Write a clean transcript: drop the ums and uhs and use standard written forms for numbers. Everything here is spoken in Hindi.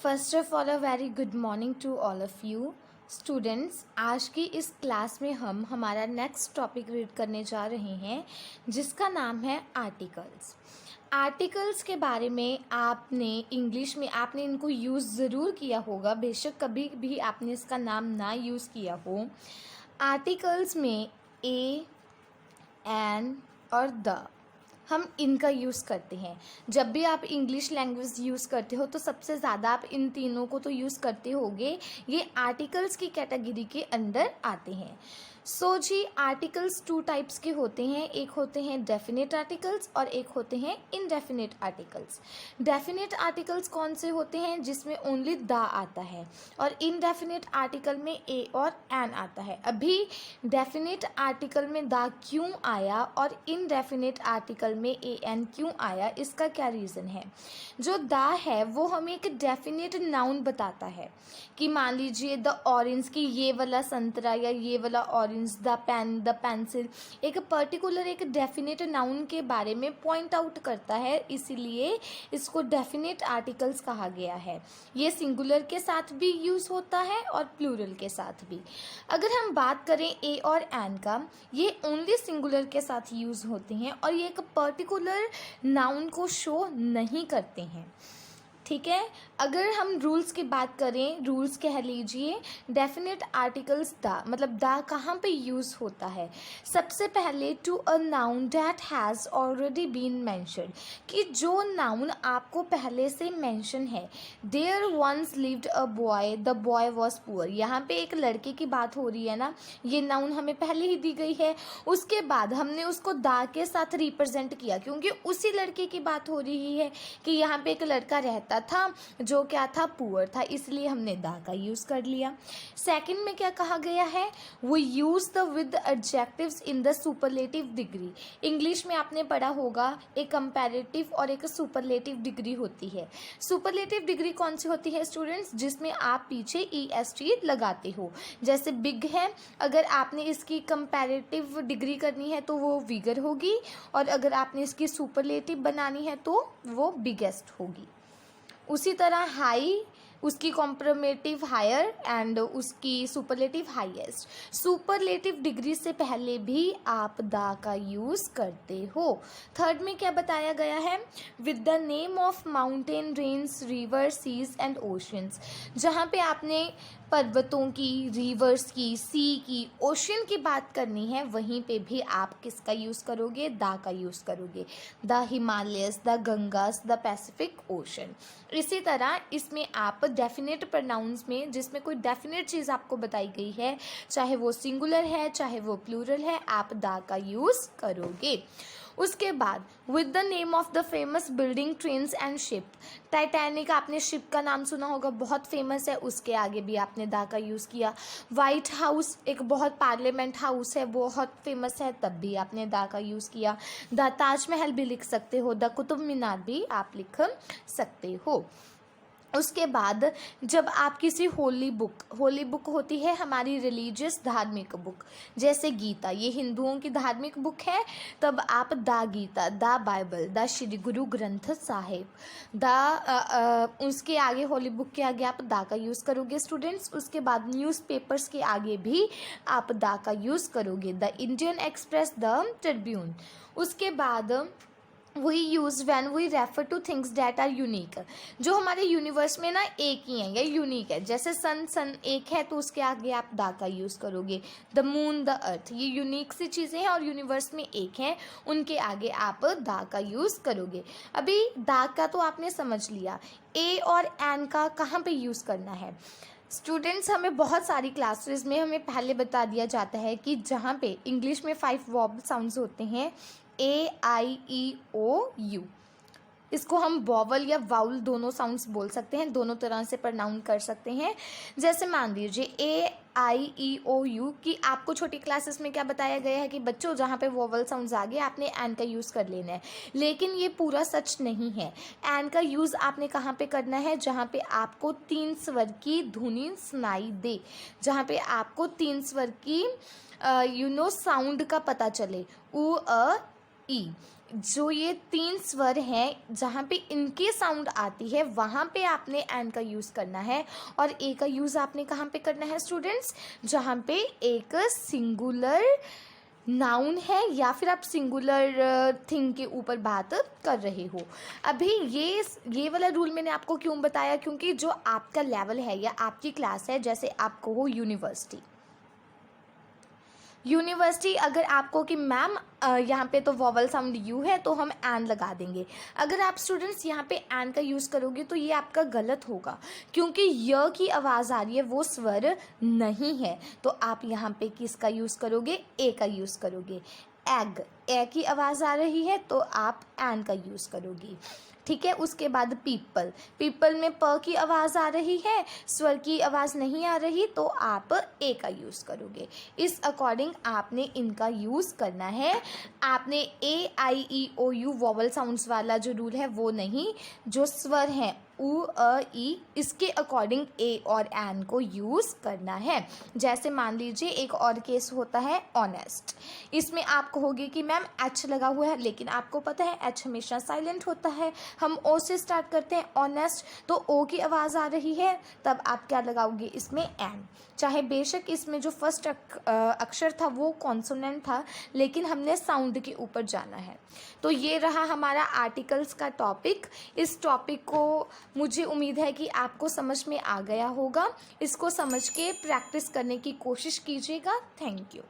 First of all a very good morning to all of you students. आज की इस क्लास में हम हमारा नेक्स्ट टॉपिक रीड करने जा रहे हैं जिसका नाम है आर्टिकल्स। आर्टिकल्स के बारे में आपने इंग्लिश में आपने इनको यूज़ ज़रूर किया होगा, बेशक कभी भी आपने इसका नाम ना यूज़ किया हो। आर्टिकल्स में ए, एन और द, हम इनका यूज़ करते हैं। जब भी आप इंग्लिश लैंग्वेज यूज़ करते हो तो सबसे ज़्यादा आप इन तीनों को तो यूज़ करते होगे। ये आर्टिकल्स की कैटेगरी के अंदर आते हैं। सो जी, आर्टिकल्स टू टाइप्स के होते हैं। एक होते हैं डेफिनेट आर्टिकल्स और एक होते हैं इनडेफिनेट आर्टिकल्स। डेफिनेट आर्टिकल्स कौन से होते हैं? जिसमें ओनली द आता है, और इनडेफिनेट आर्टिकल में ए और एन आता है। अभी डेफिनेट आर्टिकल में द क्यों आया और इनडेफिनेट आर्टिकल में ए एन क्यों आया, इसका क्या रीज़न है? जो द है वो हमें एक डेफिनेट नाउन बताता है कि मान लीजिए द ऑरेंज, की ये वाला संतरा या ये वाला orange, the pen, the pencil, एक पर्टिकुलर एक डेफिनेट नाउन के बारे में पॉइंट आउट करता है, इसीलिए इसको डेफिनेट आर्टिकल्स कहा गया है। ये सिंगुलर के साथ भी यूज़ होता है और प्लूरल के साथ भी। अगर हम बात करें ए और एन का, ये ओनली सिंगुलर के साथ यूज़ होते हैं और ये एक पर्टिकुलर नाउन को शो नहीं करते हैं। ठीक है। अगर हम रूल्स की बात करें, रूल्स कह लीजिए, डेफिनेट आर्टिकल्स द, मतलब द कहाँ पे यूज़ होता है? सबसे पहले to a noun that has already been mentioned, कि जो नाउन आपको पहले से मेंशन है। There once lived a boy, the boy was poor, यहाँ पे एक लड़के की बात हो रही है ना, ये नाउन हमें पहले ही दी गई है। उसके बाद हमने उसको द के साथ रिप्रेजेंट किया क्योंकि उसी लड़के की बात हो रही है कि यहाँ पे एक लड़का रहता था जो क्या था, पुअर था, इसलिए हमने द का यूज़ कर लिया। सेकंड में क्या कहा गया है? वो use the with adjectives in the superlative degree. English में आपने पढ़ा होगा एक कंपैरेटिव और एक सुपरलेटिव डिग्री होती है। सुपरलेटिव डिग्री कौन सी होती है स्टूडेंट्स? जिसमें आप पीछे EST लगाते हो। जैसे बिग है, अगर आपने इसकी कंपैरेटिव डिग्री करनी है तो वो विगर होगी, और अगर आपने इसकी सुपरलेटिव बनानी है तो वो बिगेस्ट होगी। उसी तरह हाई, उसकी कॉम्परमेटिव हायर एंड उसकी सुपरलेटिव हाईएस्ट। सुपरलेटिव डिग्री से पहले भी आप द का यूज़ करते हो। थर्ड में क्या बताया गया है? With the name of mountain, range, river, seas and oceans. जहाँ पे आपने पर्वतों की, रिवर्स की, सी की, ओशन की बात करनी है, वहीं पे भी आप किसका यूज़ करोगे? द का यूज़ करोगे। The Himalayas, the Ganges, the Pacific Ocean. इसी तरह इसमें आप डेफिनेट प्रोनाउंस में, जिसमें कोई डेफिनेट चीज़ आपको बताई गई है, चाहे वो सिंगुलर है चाहे वो प्लूरल है, आप द का यूज़ करोगे। उसके बाद with the name of the famous building, trains and ship. Titanic, आपने शिप का नाम सुना होगा, बहुत फेमस है, उसके आगे भी आपने द का यूज़ किया। वाइट हाउस, एक बहुत पार्लियामेंट हाउस है, बहुत फेमस है, तब भी आपने द का यूज़ किया। द ताजमहल भी लिख सकते हो, द कुतुब मीनार भी आप लिख सकते हो। उसके बाद जब आप किसी होली बुक होती है हमारी रिलीजियस धार्मिक बुक, जैसे गीता, ये हिंदुओं की धार्मिक बुक है, तब आप the Gita, the Bible, the Shri Guru Granth Sahib, उसके आगे होली बुक के आगे आप द का यूज़ करोगे स्टूडेंट्स। उसके बाद न्यूज़पेपर्स के आगे भी आप द का यूज़ करोगे, the Indian Express, the Tribune. उसके बाद we use when we refer to things that are unique, जो हमारे यूनिवर्स में ना एक ही है या यूनिक है। जैसे सन एक है तो उसके आगे आप द का यूज़ करोगे। द मून, द अर्थ, ये यूनिक सी चीज़ें हैं और यूनिवर्स में एक हैं, उनके आगे आप द का यूज़ करोगे। अभी द का तो आपने समझ लिया। ए और एन का कहाँ पे यूज़ करना है स्टूडेंट्स? हमें बहुत सारी क्लासेस में हमें पहले बता दिया जाता है कि जहाँ पे इंग्लिश में 5 वॉवल साउंड्स होते हैं, AIEOU, इसको हम वॉवल या वाउल दोनों साउंड्स बोल सकते हैं, दोनों तरह से प्रनाउन कर सकते हैं। जैसे मान लीजिए AIEOU की आपको छोटी क्लासेस में क्या बताया गया है कि बच्चों जहाँ पे वॉवल साउंड्स आ गए आपने एन का यूज़ कर लेना है, लेकिन ये पूरा सच नहीं है। एन का यूज़ आपने कहाँ पे करना है? जहाँ पे आपको 3 स्वर की ध्वनि सुनाई दे, जहाँ पे आपको 3 स्वर की साउंड का पता चले, उ, अ, ई। जो ये 3 स्वर हैं जहाँ पे इनकी साउंड आती है वहाँ पे आपने एन का यूज़ करना है, और ए का यूज़ आपने कहाँ पे करना है स्टूडेंट्स, जहाँ पे एक सिंगुलर नाउन है या फिर आप सिंगुलर थिंग के ऊपर बात कर रहे हो। अभी ये वाला रूल मैंने आपको क्यों बताया, क्योंकि जो आपका लेवल है या आपकी क्लास है, जैसे आपको हो यूनिवर्सिटी अगर आपको कि मैम यहाँ पे तो वॉवल साउंड यू है तो हम एन लगा देंगे। अगर आप स्टूडेंट्स यहाँ पे एन का यूज़ करोगे तो ये आपका गलत होगा, क्योंकि य की आवाज़ आ रही है, वो स्वर नहीं है। तो आप यहाँ पे किसका यूज़ करोगे, ए का यूज़ करोगे। एग, ए की आवाज़ आ रही है तो आप एन का यूज़ करोगे, ठीक है। उसके बाद पीपल, पीपल में प की आवाज़ आ रही है, स्वर की आवाज़ नहीं आ रही, तो आप ए का यूज़ करोगे। इस अकॉर्डिंग आपने इनका यूज़ करना है। आपने ए आई ई ओ यू वॉवल साउंड्स वाला जो रूल है वो नहीं, जो स्वर हैं उ अ ई, इसके अकॉर्डिंग ए और एन को यूज़ करना है। जैसे मान लीजिए एक और केस होता है ऑनेस्ट, इसमें आप कहोगे कि मैम एच लगा हुआ है, लेकिन आपको पता है एच हमेशा साइलेंट होता है, हम ओ से स्टार्ट करते हैं ऑनेस्ट, तो ओ की आवाज़ आ रही है, तब आप क्या लगाओगे इसमें एन। चाहे बेशक इसमें जो फर्स्ट अक्षर था वो कॉन्सोनेंट था, लेकिन हमने साउंड के ऊपर जाना है। तो ये रहा हमारा आर्टिकल्स का टॉपिक। इस टॉपिक को मुझे उम्मीद है कि आपको समझ में आ गया होगा। इसको समझ के प्रैक्टिस करने की कोशिश कीजिएगा। Thank you.